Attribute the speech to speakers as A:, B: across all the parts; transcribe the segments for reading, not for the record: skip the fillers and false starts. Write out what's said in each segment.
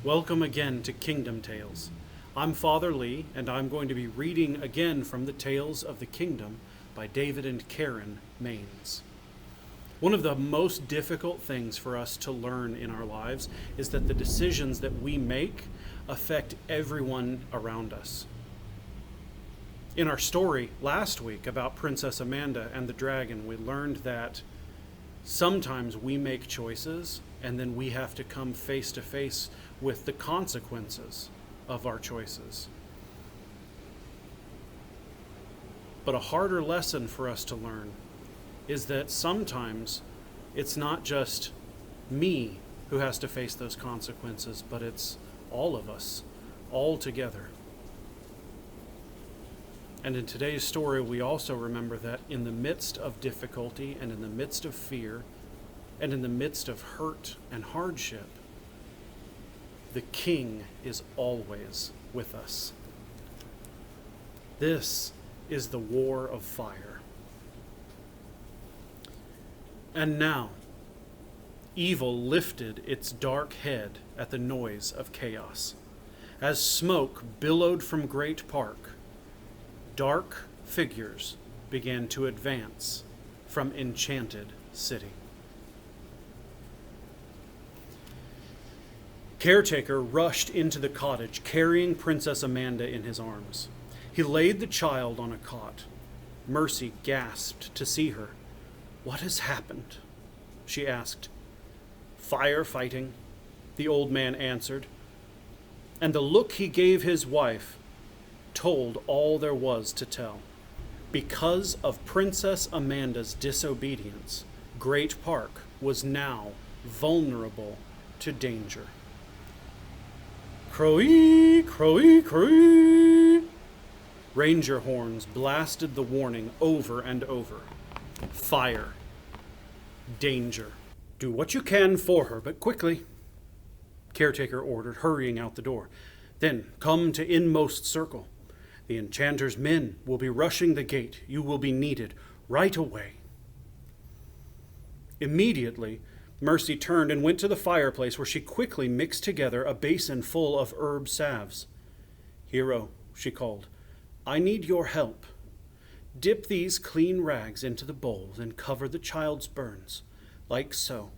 A: Welcome again to Kingdom Tales. I'm Father Lee, and I'm going to be reading again from the Tales of the Kingdom by David and Karen Maines. One of the most difficult things for us to learn in our lives is that the decisions that we make affect everyone around us. In our story last week about Princess Amanda and the dragon, we learned that sometimes we make choices and then we have to come face to face with the consequences of our choices. But a harder lesson for us to learn is that sometimes it's not just me who has to face those consequences, but it's all of us, all together. And in today's story, we also remember that in the midst of difficulty and in the midst of fear and in the midst of hurt and hardship, the King is always with us. This is the war of fire. And now, evil lifted its dark head at the noise of chaos. As smoke billowed from Great Park, dark figures began to advance from Enchanted City. Caretaker rushed into the cottage, carrying Princess Amanda in his arms. He laid the child on a cot. Mercy gasped to see her. "What has happened?" she asked. "Firefighting," the old man answered, and the look he gave his wife told all there was to tell. Because of Princess Amanda's disobedience, Great Park was now vulnerable to danger. Crow-ee, crow-ee, crow-ee. Ranger horns blasted the warning over and over. Fire. Danger. "Do what you can for her, but quickly," Caretaker ordered, hurrying out the door. "Then come to inmost circle. The enchanter's men will be rushing the gate. You will be needed right away." Immediately, Mercy turned and went to the fireplace, where she quickly mixed together a basin full of herb salves. "Hiro," she called, "I need your help. Dip these clean rags into the bowl and cover the child's burns, like so."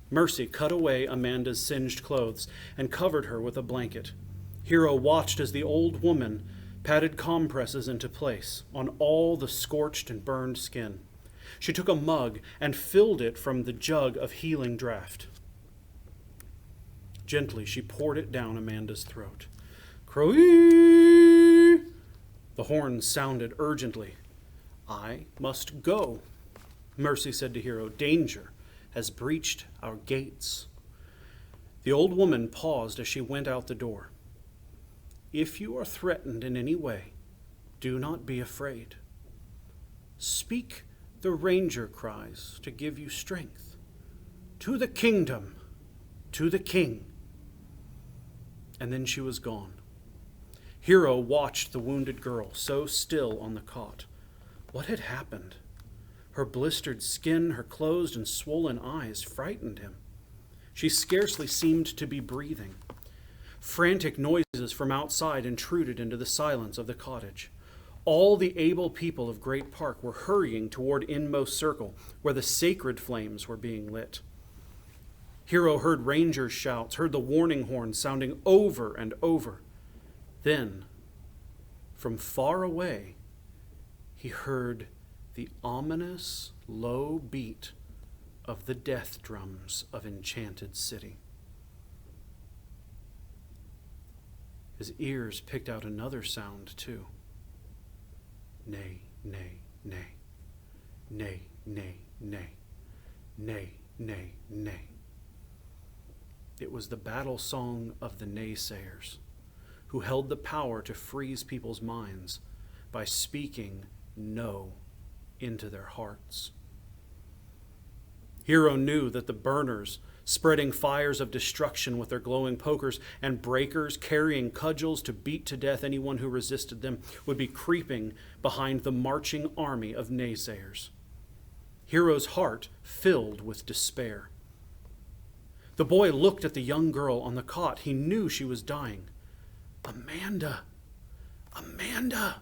A: Mercy cut away Amanda's singed clothes and covered her with a blanket. Hiro watched as the old woman patted compresses into place on all the scorched and burned skin. She took a mug and filled it from the jug of healing draught. Gently, she poured it down Amanda's throat. "Crow-ee!" The horns sounded urgently. "I must go," Mercy said to Hiro. "Danger has breached our gates." The old woman paused as she went out the door. "If you are threatened in any way, do not be afraid. Speak the ranger cries to give you strength. To the kingdom, to the king." And then she was gone. Hiro watched the wounded girl, so still on the cot. What had happened? Her blistered skin, her closed and swollen eyes frightened him. She scarcely seemed to be breathing. Frantic noises from outside intruded into the silence of the cottage. All the able people of Great Park were hurrying toward inmost circle, where the sacred flames were being lit. Hiro heard rangers' shouts, heard the warning horns sounding over and over. Then, from far away, he heard the ominous, low beat of the death drums of Enchanted City. His ears picked out another sound, too. Nay, nay, nay. Nay, nay, nay. Nay, nay, nay. It was the battle song of the naysayers, who held the power to freeze people's minds by speaking no into their hearts. Hiro knew that the burners, spreading fires of destruction with their glowing pokers, and breakers carrying cudgels to beat to death anyone who resisted them, would be creeping behind the marching army of naysayers. Hiro's heart filled with despair. The boy looked at the young girl on the cot. He knew she was dying. Amanda! Amanda!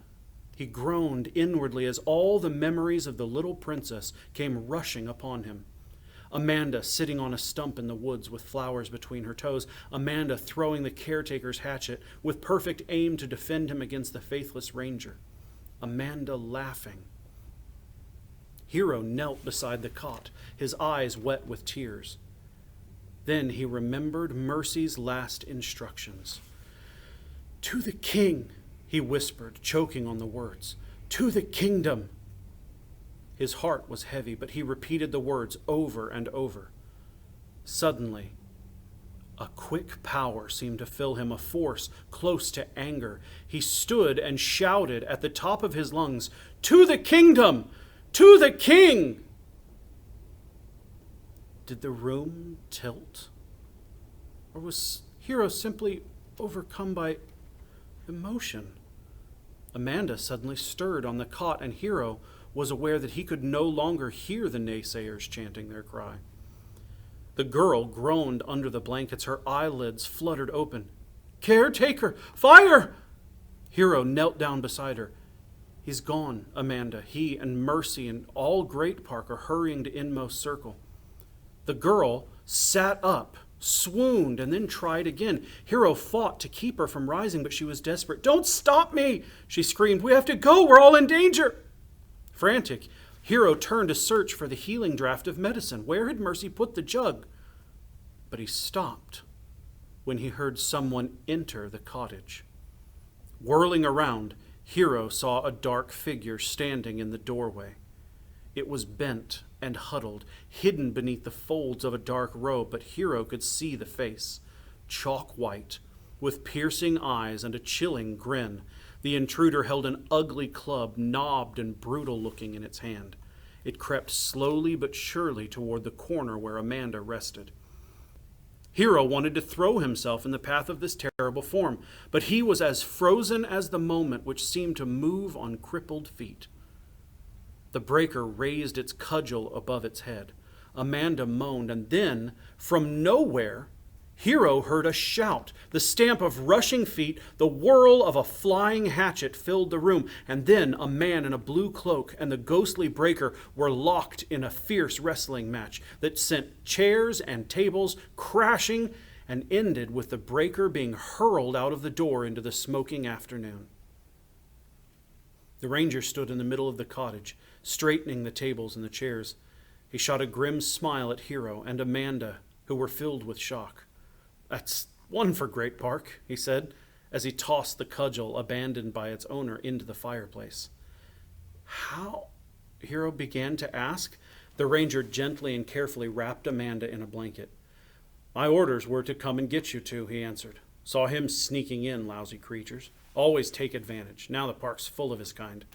A: He groaned inwardly as all the memories of the little princess came rushing upon him. Amanda sitting on a stump in the woods with flowers between her toes. Amanda throwing the caretaker's hatchet with perfect aim to defend him against the faithless ranger. Amanda laughing. Hiro knelt beside the cot, his eyes wet with tears. Then he remembered Mercy's last instructions. "To the king," he whispered, choking on the words. "To the kingdom." His heart was heavy, but he repeated the words over and over. Suddenly, a quick power seemed to fill him, a force close to anger. He stood and shouted at the top of his lungs, "To the kingdom! To the king!" Did the room tilt? Or was Hiro simply overcome by emotion? Amanda suddenly stirred on the cot, and Hiro was aware that he could no longer hear the naysayers chanting their cry. The girl groaned under the blankets, her eyelids fluttered open. "Caretaker! Fire!" Hiro knelt down beside her. "He's gone, Amanda." He and Mercy and all Great Park are hurrying to inmost circle. The girl sat up, swooned, and then tried again. Hiro fought to keep her from rising, but she was desperate. "Don't stop me!" she screamed. "We have to go! We're all in danger!" Frantic, Hiro turned to search for the healing draught of medicine. Where had Mercy put the jug? But he stopped when he heard someone enter the cottage. Whirling around, Hiro saw a dark figure standing in the doorway. It was bent and huddled, hidden beneath the folds of a dark robe, but Hiro could see the face, chalk white, with piercing eyes and a chilling grin. The intruder held an ugly club, knobbed and brutal-looking in its hand. It crept slowly but surely toward the corner where Amanda rested. Hiro wanted to throw himself in the path of this terrible form, but he was as frozen as the moment which seemed to move on crippled feet. The breaker raised its cudgel above its head. Amanda moaned, and then, from nowhere, Hiro heard a shout. The stamp of rushing feet, the whirl of a flying hatchet filled the room, and then a man in a blue cloak and the ghostly breaker were locked in a fierce wrestling match that sent chairs and tables crashing and ended with the breaker being hurled out of the door into the smoking afternoon. The ranger stood in the middle of the cottage, straightening the tables and the chairs. He shot a grim smile at Hiro and Amanda, who were filled with shock. "That's one for Great Park," he said, as he tossed the cudgel abandoned by its owner into the fireplace. "How?" Hiro began to ask. The ranger gently and carefully wrapped Amanda in a blanket. "My orders were to come and get you two," he answered. "Saw him sneaking in, lousy creatures. Always take advantage. Now the park's full of his kind."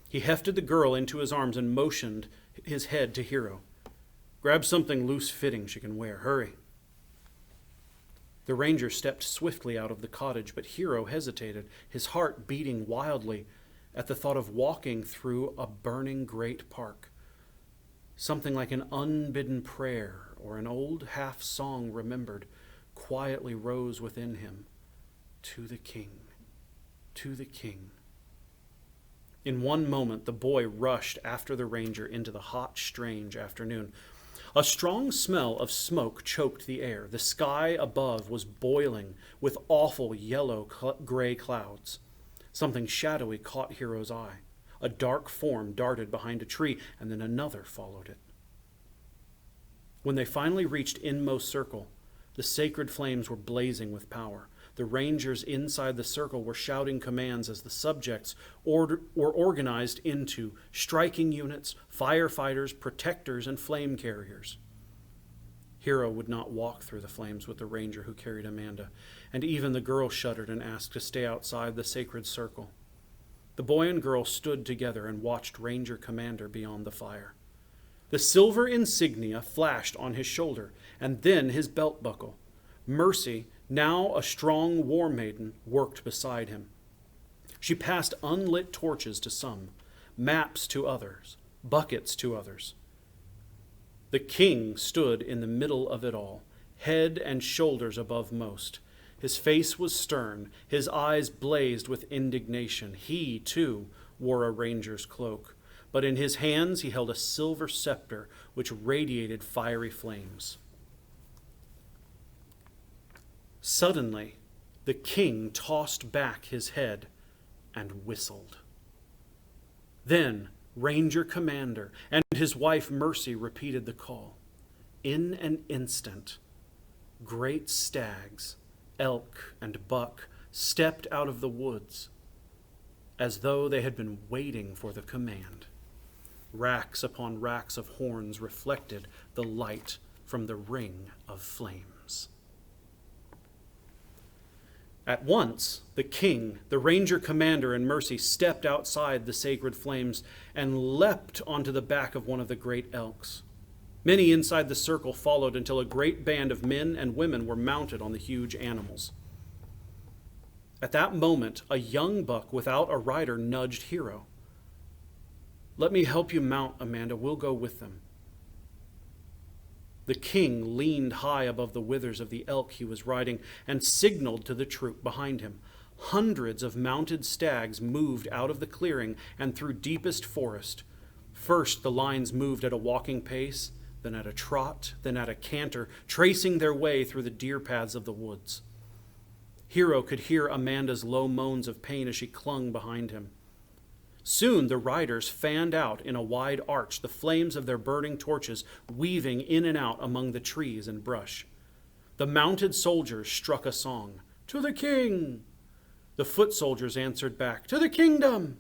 A: He hefted the girl into his arms and motioned his head to Hiro. "Grab something loose-fitting she can wear. Hurry." The ranger stepped swiftly out of the cottage, but Hiro hesitated, his heart beating wildly at the thought of walking through a burning Great Park. Something like an unbidden prayer or an old half-song remembered quietly rose within him. "To the king, to the king." In one moment, the boy rushed after the ranger into the hot, strange afternoon. A strong smell of smoke choked the air. The sky above was boiling with awful yellow-gray clouds. Something shadowy caught Hiro's eye. A dark form darted behind a tree, and then another followed it. When they finally reached inmost circle, the sacred flames were blazing with power. The rangers inside the circle were shouting commands as the subjects were organized into striking units, firefighters, protectors, and flame carriers. Hiro would not walk through the flames with the ranger who carried Amanda, and even the girl shuddered and asked to stay outside the sacred circle. The boy and girl stood together and watched Ranger Commander beyond the fire. The silver insignia flashed on his shoulder, and then his belt buckle. Mercy, now a strong war maiden, worked beside him. She passed unlit torches to some, maps to others, buckets to others. The king stood in the middle of it all, head and shoulders above most. His face was stern, his eyes blazed with indignation. He, too, wore a ranger's cloak, but in his hands he held a silver scepter which radiated fiery flames. Suddenly, the king tossed back his head and whistled. Then Ranger Commander and his wife Mercy repeated the call. In an instant, great stags, elk and buck, stepped out of the woods as though they had been waiting for the command. Racks upon racks of horns reflected the light from the ring of flames. At once, the king, the ranger commander, and Mercy stepped outside the sacred flames and leapt onto the back of one of the great elks. Many inside the circle followed until a great band of men and women were mounted on the huge animals. At that moment, a young buck without a rider nudged Hiro. "Let me help you mount, Amanda. We'll go with them." The king leaned high above the withers of the elk he was riding and signaled to the troop behind him. Hundreds of mounted stags moved out of the clearing and through deepest forest. First, the lines moved at a walking pace, then at a trot, then at a canter, tracing their way through the deer paths of the woods. Hiro could hear Amanda's low moans of pain as she clung behind him. Soon the riders fanned out in a wide arch, the flames of their burning torches weaving in and out among the trees and brush. The mounted soldiers struck a song, "To the king!" The foot soldiers answered back, "To the kingdom!"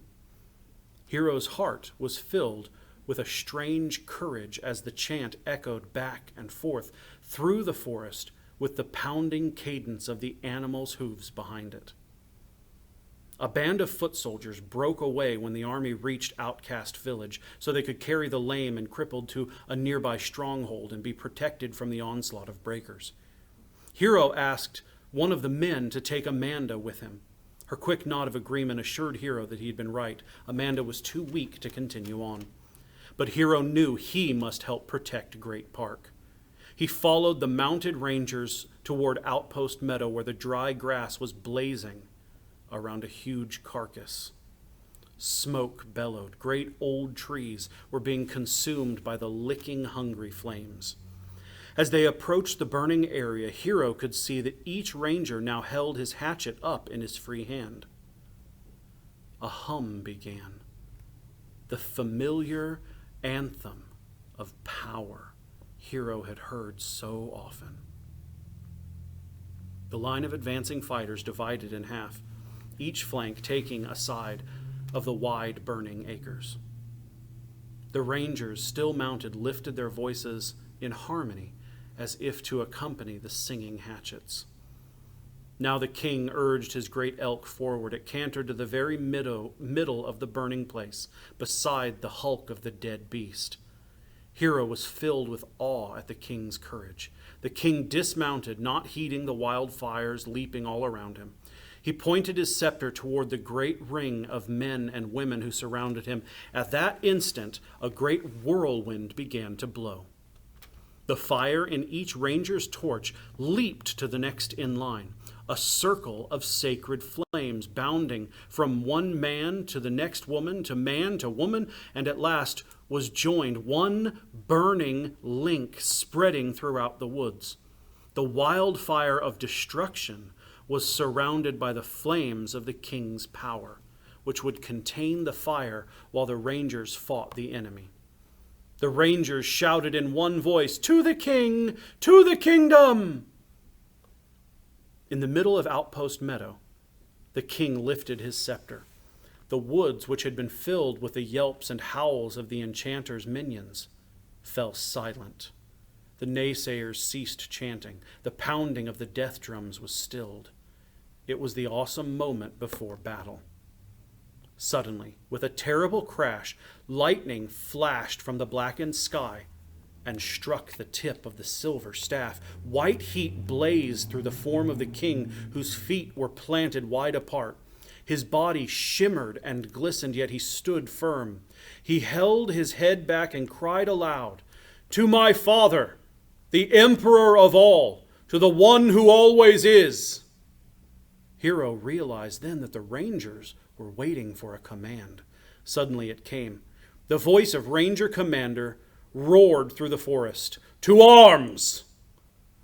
A: Hiro's heart was filled with a strange courage as the chant echoed back and forth through the forest with the pounding cadence of the animals' hooves behind it. A band of foot soldiers broke away when the army reached Outcast Village so they could carry the lame and crippled to a nearby stronghold and be protected from the onslaught of breakers. Hiro asked one of the men to take Amanda with him. Her quick nod of agreement assured Hiro that he had been right. Amanda was too weak to continue on. But Hiro knew he must help protect Great Park. He followed the mounted rangers toward Outpost Meadow where the dry grass was blazing around a huge carcass. Smoke bellowed. Great old trees were being consumed by the licking, hungry flames. As they approached the burning area, Hiro could see that each ranger now held his hatchet up in his free hand. A hum began. The familiar anthem of power Hiro had heard so often. The line of advancing fighters divided in half, each flank taking a side of the wide burning acres. The rangers, still mounted, lifted their voices in harmony as if to accompany the singing hatchets. Now the king urged his great elk forward. It cantered to the very middle of the burning place, beside the hulk of the dead beast. Hiro was filled with awe at the king's courage. The king dismounted, not heeding the wildfires leaping all around him. He pointed his scepter toward the great ring of men and women who surrounded him. At that instant, a great whirlwind began to blow. The fire in each ranger's torch leaped to the next in line, a circle of sacred flames bounding from one man to the next woman, to man to woman, and at last was joined, one burning link spreading throughout the woods. The wildfire of destruction was surrounded by the flames of the king's power, which would contain the fire while the rangers fought the enemy. The rangers shouted in one voice, "To the king! To the kingdom!" In the middle of Outpost Meadow, the king lifted his scepter. The woods, which had been filled with the yelps and howls of the enchanter's minions, fell silent. The naysayers ceased chanting. The pounding of the death drums was stilled. It was the awesome moment before battle. Suddenly, with a terrible crash, lightning flashed from the blackened sky and struck the tip of the silver staff. White heat blazed through the form of the king, whose feet were planted wide apart. His body shimmered and glistened, yet he stood firm. He held his head back and cried aloud, "To my father, the emperor of all, to the one who always is." Hiro realized then that the rangers were waiting for a command. Suddenly it came. The voice of Ranger Commander roared through the forest, "To arms!"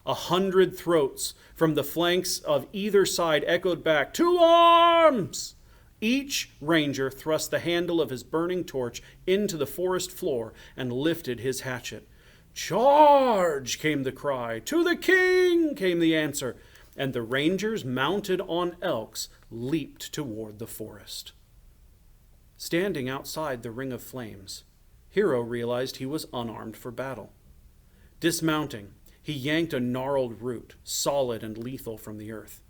A: 100 throats from the flanks of either side echoed back, "To arms!" Each ranger thrust the handle of his burning torch into the forest floor and lifted his hatchet. "Charge!" came the cry. "To the king!" came the answer. And the rangers, mounted on elks, leaped toward the forest. Standing outside the ring of flames, Hiro realized he was unarmed for battle. Dismounting, he yanked a gnarled root, solid and lethal, from the earth.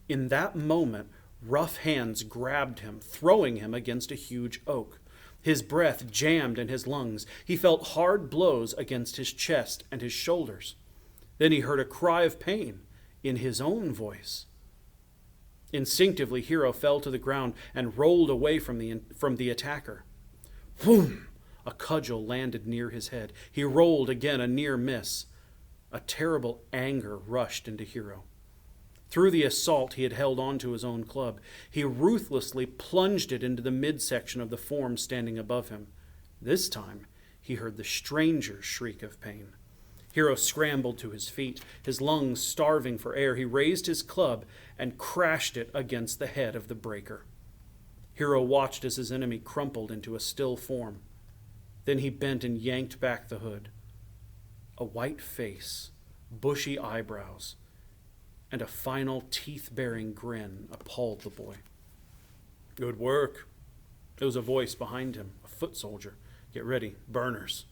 A: In that moment, rough hands grabbed him, throwing him against a huge oak. His breath jammed in his lungs. He felt hard blows against his chest and his shoulders. Then he heard a cry of pain in his own voice. Instinctively, Hiro fell to the ground and rolled away from the attacker. Whoom! A cudgel landed near his head. He rolled again, a near miss. A terrible anger rushed into Hiro. Through the assault, he had held on to his own club. He ruthlessly plunged it into the midsection of the form standing above him. This time, he heard the stranger's shriek of pain. Hiro scrambled to his feet, his lungs starving for air. He raised his club and crashed it against the head of the breaker. Hiro watched as his enemy crumpled into a still form. Then he bent and yanked back the hood. A white face, bushy eyebrows, and a final teeth-baring grin appalled the boy. "Good work." There was a voice behind him, a foot soldier. "Get ready, burners."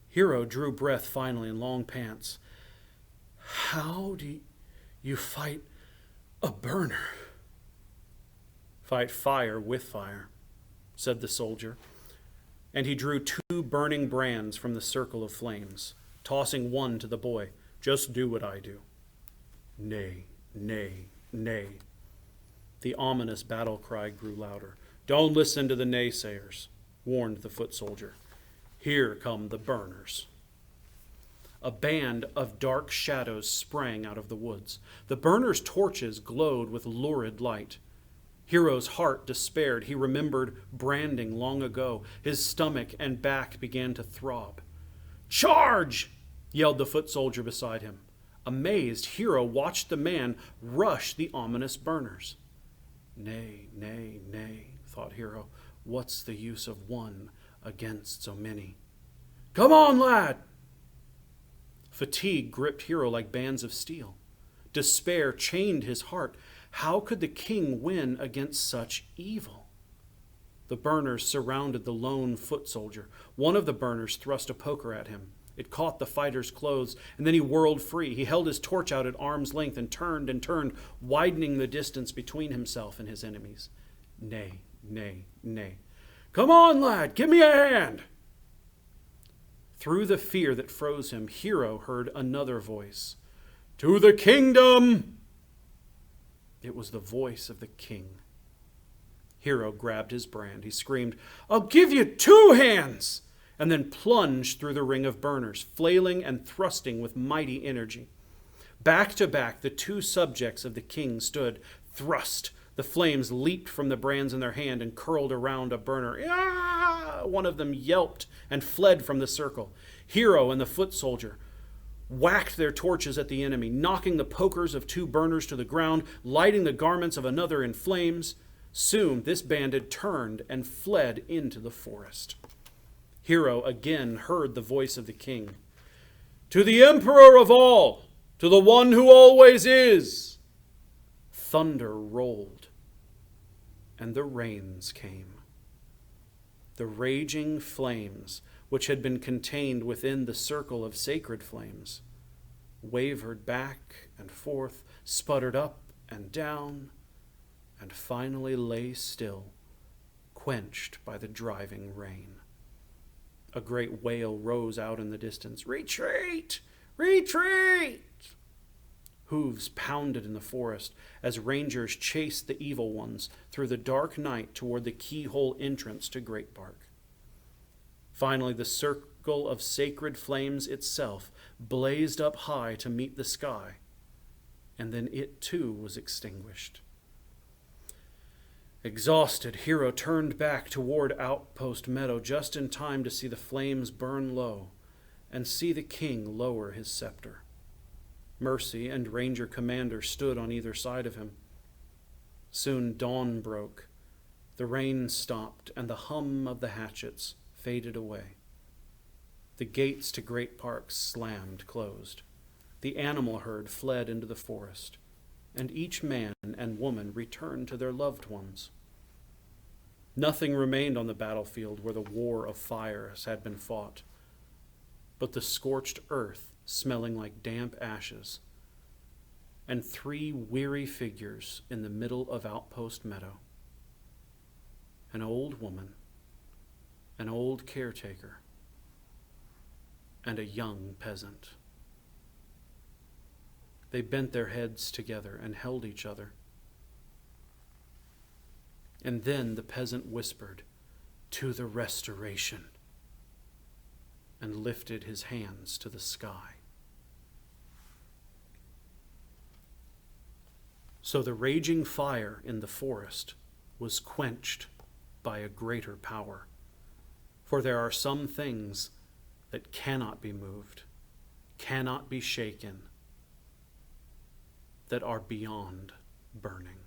A: Hiro drew breath finally in long pants. "How do you fight a burner?" "Fight fire with fire," said the soldier. And he drew 2 burning brands from the circle of flames, tossing one to the boy. "Just do what I do." "Nay, nay, nay." The ominous battle cry grew louder. "Don't listen to the naysayers," warned the foot soldier. "Here come the burners." A band of dark shadows sprang out of the woods. The burners' torches glowed with lurid light. Hiro's heart despaired. He remembered branding long ago. His stomach and back began to throb. "Charge!" yelled the foot soldier beside him. Amazed, Hiro watched the man rush the ominous burners. "Nay, nay, nay," thought Hiro. "What's the use of one against so many?" "Come on, lad!" Fatigue gripped Hiro like bands of steel. Despair chained his heart. How could the king win against such evil? The burners surrounded the lone foot soldier. One of the burners thrust a poker at him. It caught the fighter's clothes, and then he whirled free. He held his torch out at arm's length and turned, widening the distance between himself and his enemies. "Nay, nay, nay. Come on, lad, give me a hand." Through the fear that froze him, Hiro heard another voice. "To the kingdom!" It was the voice of the king. Hiro grabbed his brand. He screamed, "I'll give you 2 hands!" and then plunged through the ring of burners, flailing and thrusting with mighty energy. Back to back, the 2 subjects of the king stood, thrust. The flames leaped from the brands in their hand and curled around a burner. "Ah!" One of them yelped and fled from the circle. Hiro and the foot soldier whacked their torches at the enemy, knocking the pokers of 2 burners to the ground, lighting the garments of another in flames. Soon this bandit turned and fled into the forest. Hiro again heard the voice of the king. "To the emperor of all, to the one who always is." Thunder rolled, and the rains came. The raging flames, which had been contained within the circle of sacred flames, wavered back and forth, sputtered up and down, and finally lay still, quenched by the driving rain. A great wail rose out in the distance. "Retreat! Retreat!" Hooves pounded in the forest as rangers chased the evil ones through the dark night toward the keyhole entrance to Great Park. Finally, the circle of sacred flames itself blazed up high to meet the sky, and then it too was extinguished. Exhausted, Hiro turned back toward Outpost Meadow just in time to see the flames burn low and see the king lower his scepter. Mercy and Ranger Commander stood on either side of him. Soon dawn broke, the rain stopped, and the hum of the hatchets faded away. The gates to Great Park slammed closed. The animal herd fled into the forest, and each man and woman returned to their loved ones. Nothing remained on the battlefield where the war of fires had been fought, but the scorched earth smelling like damp ashes, and 3 weary figures in the middle of Outpost Meadow. An old woman, an old caretaker, and a young peasant. They bent their heads together and held each other. And then the peasant whispered, "To the restoration," and lifted his hands to the sky. So the raging fire in the forest was quenched by a greater power. For there are some things that cannot be moved, cannot be shaken, that are beyond burning.